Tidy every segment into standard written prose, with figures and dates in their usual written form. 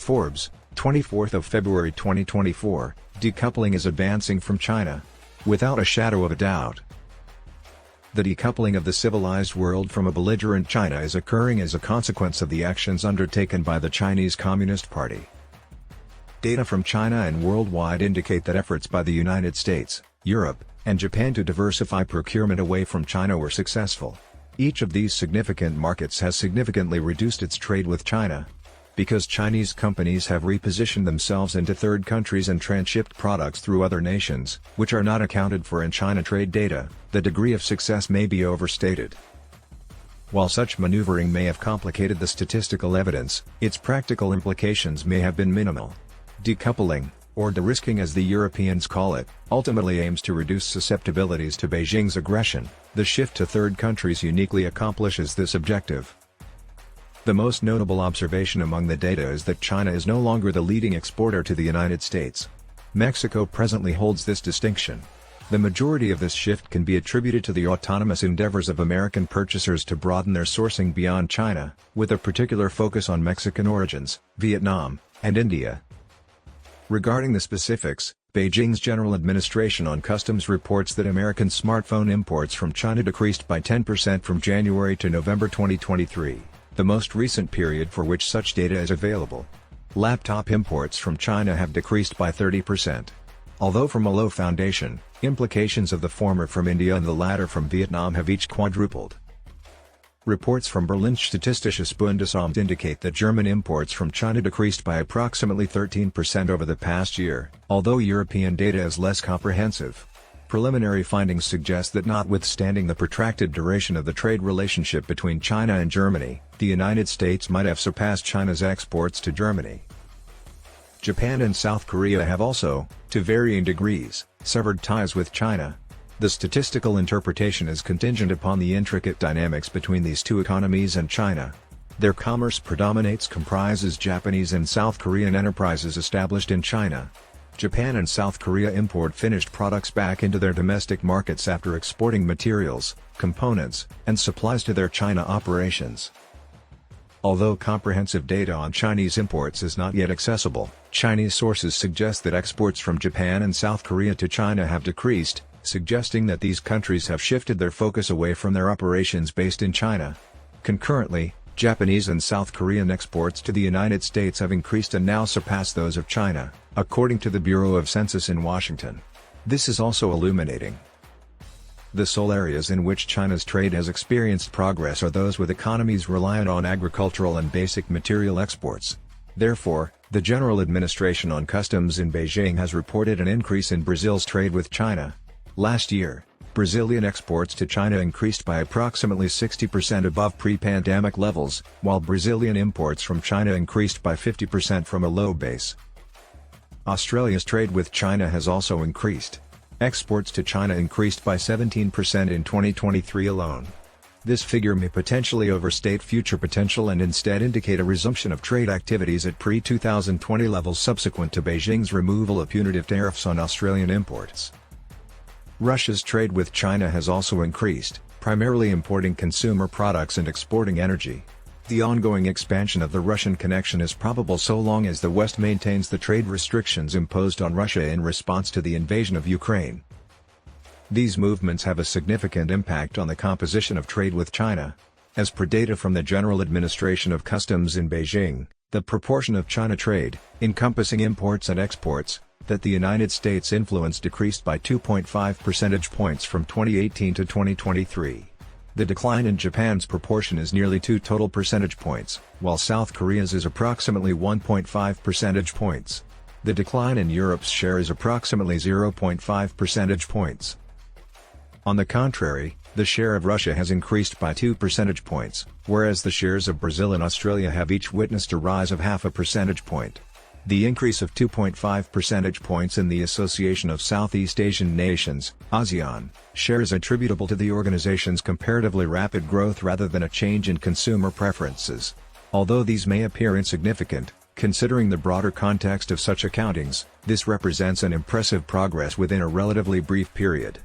Forbes, 24th of February 2024, decoupling is advancing from China. Without a shadow of a doubt. The decoupling of the civilized world from a belligerent China is occurring as a consequence of the actions undertaken by the Chinese Communist Party. Data from China and worldwide indicate that efforts by the United States, Europe, and Japan to diversify procurement away from China were successful. Each of these significant markets has significantly reduced its trade with China. Because Chinese companies have repositioned themselves into third countries and transshipped products through other nations, which are not accounted for in China trade data, the degree of success may be overstated. While such maneuvering may have complicated the statistical evidence, its practical implications may have been minimal. Decoupling, or de-risking as the Europeans call it, ultimately aims to reduce susceptibilities to Beijing's aggression. The shift to third countries uniquely accomplishes this objective. The most notable observation among the data is that China is no longer the leading exporter to the United States. Mexico presently holds this distinction. The majority of this shift can be attributed to the autonomous endeavors of American purchasers to broaden their sourcing beyond China, with a particular focus on Mexican origins, Vietnam, and India. Regarding the specifics, Beijing's General Administration on Customs reports that American smartphone imports from China decreased by 10% from January to November 2023. The most recent period for which such data is available. Laptop imports from China have decreased by 30%. Although from a low foundation, implications of the former from India and the latter from Vietnam have each quadrupled. Reports from Berlin's Statistisches Bundesamt indicate that German imports from China decreased by approximately 13% over the past year, although European data is less comprehensive. Preliminary findings suggest that notwithstanding the protracted duration of the trade relationship between China and Germany, the United States might have surpassed China's exports to Germany. Japan and South Korea have also, to varying degrees, severed ties with China. The statistical interpretation is contingent upon the intricate dynamics between these two economies and China. Their commerce comprises Japanese and South Korean enterprises established in China. Japan and South Korea import finished products back into their domestic markets after exporting materials, components, and supplies to their China operations. Although comprehensive data on Chinese imports is not yet accessible, Chinese sources suggest that exports from Japan and South Korea to China have decreased, suggesting that these countries have shifted their focus away from their operations based in China. Concurrently, Japanese and South Korean exports to the United States have increased and now surpass those of China, according to the Bureau of Census in Washington. This is also illuminating. The sole areas in which China's trade has experienced progress are those with economies reliant on agricultural and basic material exports. Therefore, the General Administration on Customs in Beijing has reported an increase in Brazil's trade with China. Last year, Brazilian exports to China increased by approximately 60% above pre-pandemic levels, while Brazilian imports from China increased by 50% from a low base. Australia's trade with China has also increased. Exports to China increased by 17% in 2023 alone. This figure may potentially overstate future potential and instead indicate a resumption of trade activities at pre-2020 levels subsequent to Beijing's removal of punitive tariffs on Australian imports. Russia's trade with China has also increased, primarily importing consumer products and exporting energy. The ongoing expansion of the Russian connection is probable so long as the West maintains the trade restrictions imposed on Russia in response to the invasion of Ukraine. These movements have a significant impact on the composition of trade with China. As per data from the General Administration of Customs in Beijing, the proportion of China trade, encompassing imports and exports, that the United States influenced decreased by 2.5 percentage points from 2018 to 2023. The decline in Japan's proportion is nearly 2 total percentage points, while South Korea's is approximately 1.5 percentage points. The decline in Europe's share is approximately 0.5 percentage points. On the contrary, the share of Russia has increased by 2 percentage points, whereas the shares of Brazil and Australia have each witnessed a rise of half a percentage point. The increase of 2.5 percentage points in the Association of Southeast Asian Nations, ASEAN, share is attributable to the organization's comparatively rapid growth rather than a change in consumer preferences. Although these may appear insignificant, considering the broader context of such accountings, this represents an impressive progress within a relatively brief period.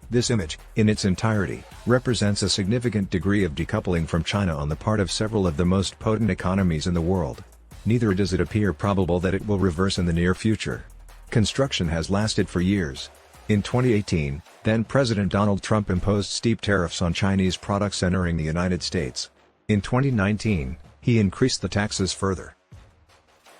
This image, in its entirety, represents a significant degree of decoupling from China on the part of several of the most potent economies in the world. Neither does it appear probable that it will reverse in the near future. Construction has lasted for years. In 2018, then-President Donald Trump imposed steep tariffs on Chinese products entering the United States. In 2019, he increased the taxes further.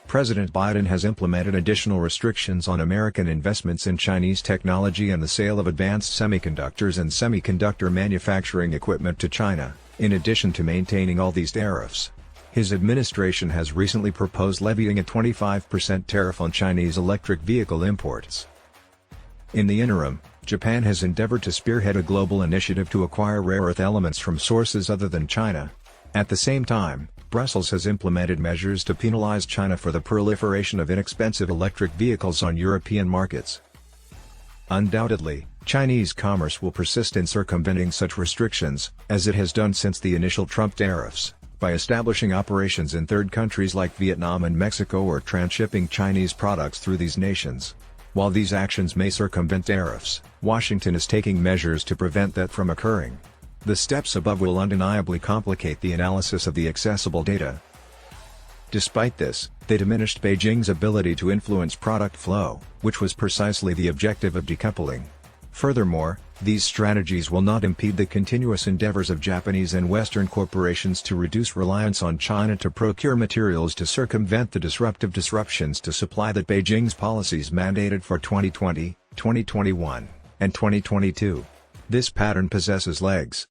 President Biden has implemented additional restrictions on American investments in Chinese technology and the sale of advanced semiconductors and semiconductor manufacturing equipment to China, in addition to maintaining all these tariffs. His administration has recently proposed levying a 25% tariff on Chinese electric vehicle imports. In the interim, Japan has endeavored to spearhead a global initiative to acquire rare earth elements from sources other than China. At the same time, Brussels has implemented measures to penalize China for the proliferation of inexpensive electric vehicles on European markets. Undoubtedly, Chinese commerce will persist in circumventing such restrictions, as it has done since the initial Trump tariffs, by establishing operations in third countries like Vietnam and Mexico or transshipping Chinese products through these nations. While these actions may circumvent tariffs, Washington is taking measures to prevent that from occurring. The steps above will undeniably complicate the analysis of the accessible data. Despite this, they diminished Beijing's ability to influence product flow, which was precisely the objective of decoupling. Furthermore, these strategies will not impede the continuous endeavors of Japanese and Western corporations to reduce reliance on China to procure materials to circumvent the disruptions to supply that Beijing's policies mandated for 2020, 2021, and 2022. This pattern possesses legs.